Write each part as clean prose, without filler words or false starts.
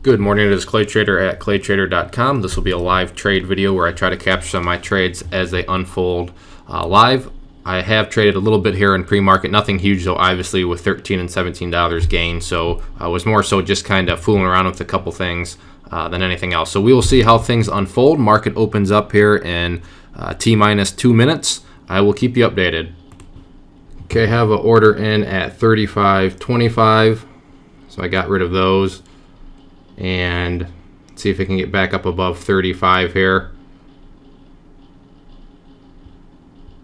Good morning, it is Clay Trader at claytrader.com. This will be a live trade video where I try to capture some of my trades as they unfold live. I have traded a little bit here in pre-market, nothing huge though, obviously with $13 and $17 gain. So I was more so just kind of fooling around with a couple things than anything else. So we will see how things unfold. Market opens up here in T-minus 2 minutes. I will keep you updated. Okay, I have an order in at 35.25, so I got rid of those. And see if it can get back up above 35 here.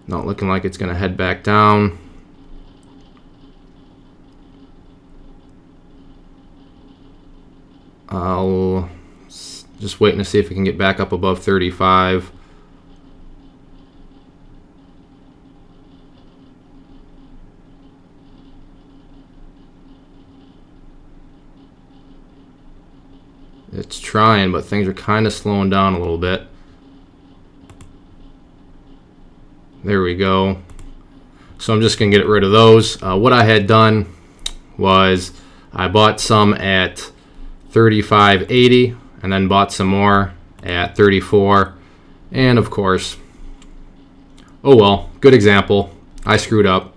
Not looking like it's going to head back down. I'll just waiting to see if it can get back up above 35. It's trying, but things are kind of slowing down a little bit. There we go. So I'm just going to get rid of those. What I had done was I bought some at 35.80 and then bought some more at 34. And of course, oh well, good example. I screwed up.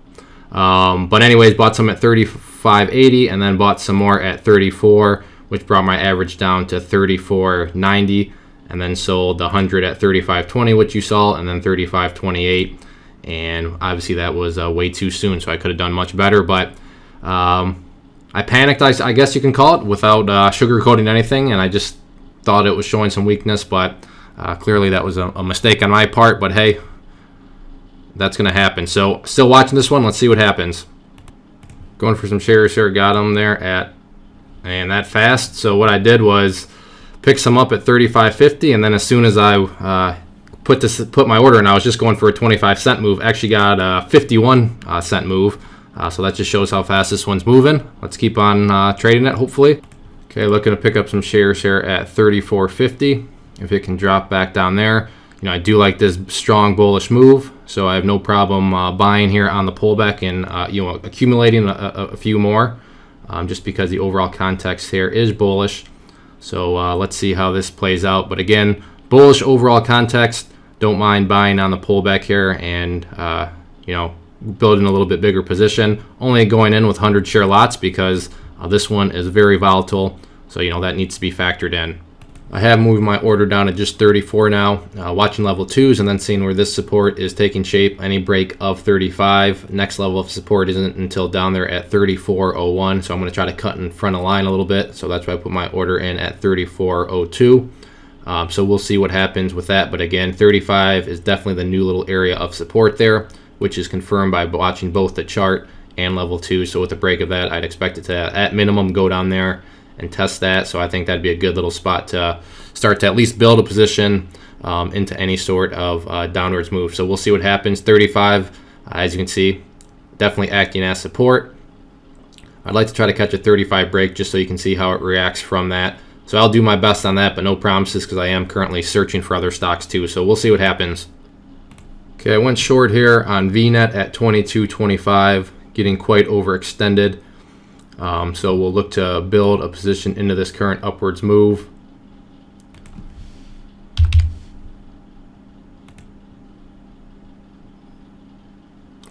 But anyways, bought some at 35.80 and then bought some more at 34. Which brought my average down to 34.90, and then sold the 100 at 35.20, which you saw, and then 35.28. And obviously that was way too soon, so I could have done much better. But I panicked, I guess you can call it, without sugarcoating anything, and I just thought it was showing some weakness. But clearly that was a mistake on my part. But hey, that's going to happen. So still watching this one. Let's see what happens. Going for some shares here. Got them there at. And that fast. So what I did was pick some up at 35.50, and then as soon as I put my order in, I was just going for a 25-cent move. Actually got a 51-cent move. So that just shows how fast this one's moving. Let's keep on trading it, hopefully. Okay, looking to pick up some shares here at 34.50. If it can drop back down there. You know, I do like this strong bullish move, so I have no problem buying here on the pullback and you know, accumulating a few more. Just because the overall context here is bullish. So let's see how this plays out. But again, bullish overall context. Don't mind buying on the pullback here and you know, building a little bit bigger position. Only going in with 100 share lots because this one is very volatile. So you know that needs to be factored in. I have moved my order down to just 34 now, watching level 2s and then seeing where this support is taking shape. Any break of 35. Next level of support isn't until down there at 34.01, so I'm going to try to cut in front of line a little bit. So that's why I put my order in at 34.02. So we'll see what happens with that. But again, 35 is definitely the new little area of support there, which is confirmed by watching both the chart and level 2. So with the break of that, I'd expect it to, at minimum, go down there and test that. So I think that'd be a good little spot to start to at least build a position into any sort of downwards move. So we'll see what happens. 35, as you can see, definitely acting as support. I'd like to try to catch a 35 break just so you can see how it reacts from that. So I'll do my best on that, but no promises because I am currently searching for other stocks too. So we'll see what happens. Okay, I went short here on VNet at 22.25, getting quite overextended. So we'll look to build a position into this current upwards move.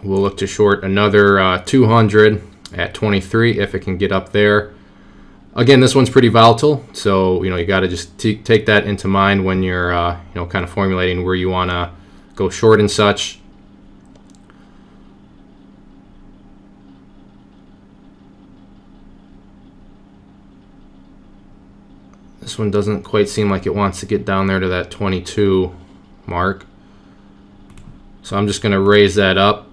We'll look to short another 200 at 23 if it can get up there. Again, this one's pretty volatile, so you know you got to just take that into mind when you're you know, kind of formulating where you want to go short and such. This one doesn't quite seem like it wants to get down there to that 22 mark. So I'm just going to raise that up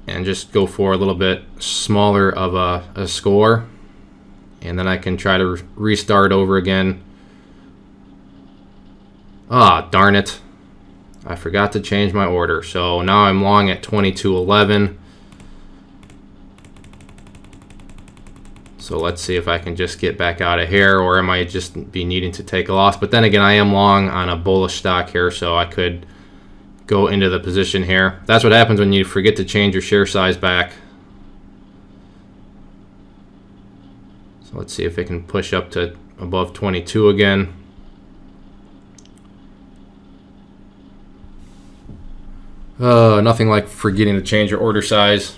and just go for a little bit smaller of a score. And then I can try to restart over again. Ah, darn it. I forgot to change my order. So now I'm long at 22.11. So let's see if I can just get back out of here, or I might just be needing to take a loss. But then again, I am long on a bullish stock here, so I could go into the position here. That's what happens when you forget to change your share size back. So let's see if it can push up to above 22 again. Nothing like forgetting to change your order size.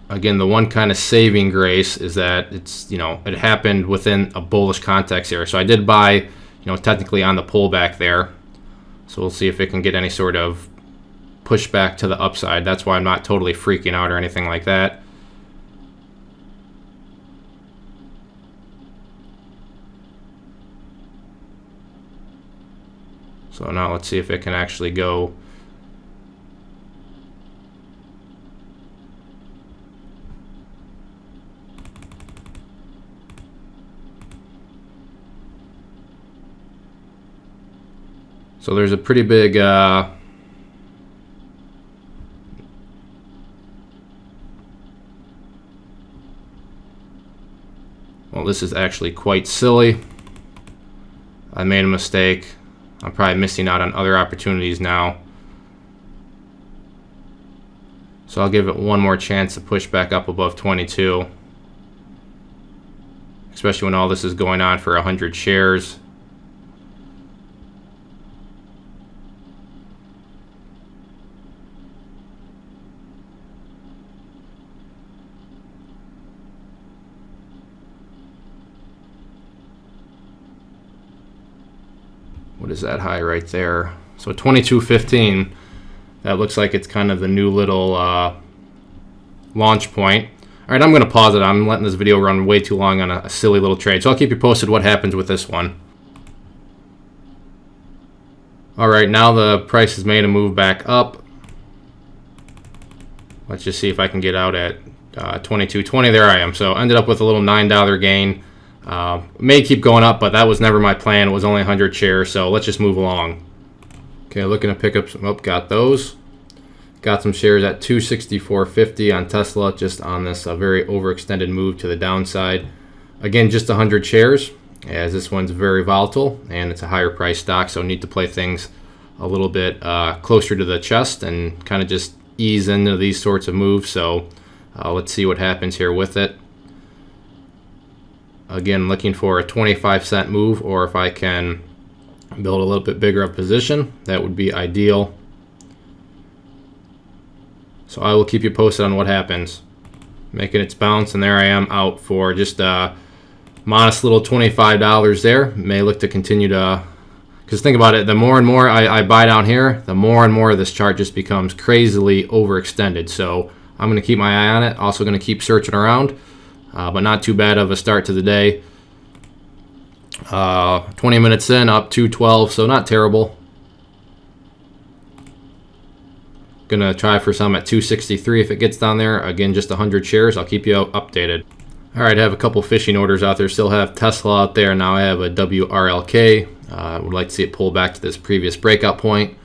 Again, the one kind of saving grace is that it's, it happened within a bullish context here. So I did buy, technically on the pullback there. So we'll see if it can get any sort of pushback to the upside. That's why I'm not totally freaking out or anything like that. So now let's see if it can actually go. So there's a pretty big well, this is actually quite silly. I made a mistake. I'm probably missing out on other opportunities now. So I'll give it one more chance to push back up above 22. Especially when all this is going on for 100 shares. What is that high right there? So 22.15. That looks like it's kind of the new little launch point. All right, I'm going to pause it. I'm letting this video run way too long on a silly little trade. So I'll keep you posted what happens with this one. All right, now the price has made a move back up. Let's just see if I can get out at 22.20. There I am. So ended up with a little $9 gain. May keep going up, but that was never my plan. It was only 100 shares, so let's just move along. Okay, looking to pick up some. Oh, got those. Got some shares at 264.50 on Tesla, just on this very overextended move to the downside. Again, just 100 shares, as this one's very volatile and it's a higher price stock, so need to play things a little bit closer to the chest and kind of just ease into these sorts of moves. So let's see what happens here with it. Again, looking for a 25-cent move, or if I can build a little bit bigger of position, that would be ideal. So I will keep you posted on what happens. Making its bounce, and there I am out for just a modest little $25 there. May look to continue to, because think about it, the more and more I buy down here, the more and more this chart just becomes crazily overextended. So I'm going to keep my eye on it. Also going to keep searching around. But not too bad of a start to the day. 20 minutes in, up 212, so not terrible. Gonna try for some at 263 if it gets down there. Again, just 100 shares. I'll keep you updated. All right, I have a couple fishing orders out there. Still have Tesla out there. Now I have a WRLK. Would like to see it pull back to this previous breakout point.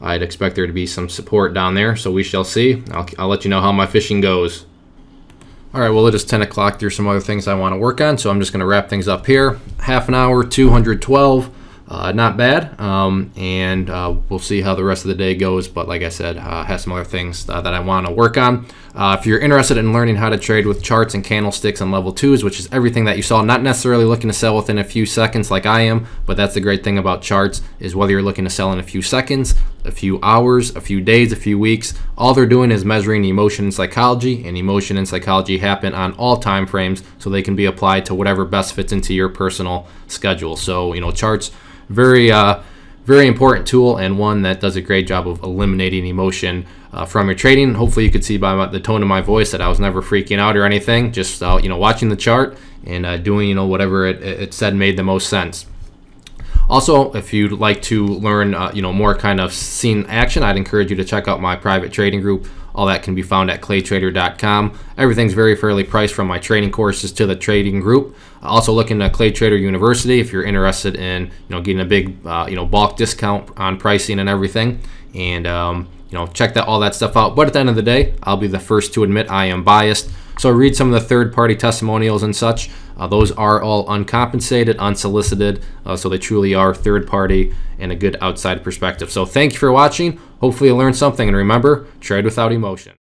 I'd expect there to be some support down there, so we shall see. I'll let you know how my fishing goes. All right, well, it is 10 o'clock. There's some other things I want to work on, so I'm just going to wrap things up here. Half an hour, 212. Not bad, and we'll see how the rest of the day goes. But like I said, have some other things that I want to work on. If you're interested in learning how to trade with charts and candlesticks and level 2s, which is everything that you saw, not necessarily looking to sell within a few seconds like I am, but that's the great thing about charts, is whether you're looking to sell in a few seconds, a few hours, a few days, a few weeks, all they're doing is measuring emotion and psychology, and emotion and psychology happen on all time frames, so they can be applied to whatever best fits into your personal schedule. So, charts, very important tool, and one that does a great job of eliminating emotion from your trading. Hopefully you could see by the tone of my voice that I was never freaking out or anything, just watching the chart and doing whatever it said made the most sense. Also, if you'd like to learn more kind of scene action, I'd encourage you to check out my private trading group. All that can be found at claytrader.com. Everything's very fairly priced, from my training courses to the trading group. Also looking at Clay Trader University if you're interested in getting a big bulk discount on pricing and everything. And check all that stuff out. But at the end of the day, I'll be the first to admit I am biased. So read some of the third-party testimonials and such. Those are all uncompensated, unsolicited, so they truly are third-party and a good outside perspective. So thank you for watching. Hopefully you learned something, and remember, trade without emotion.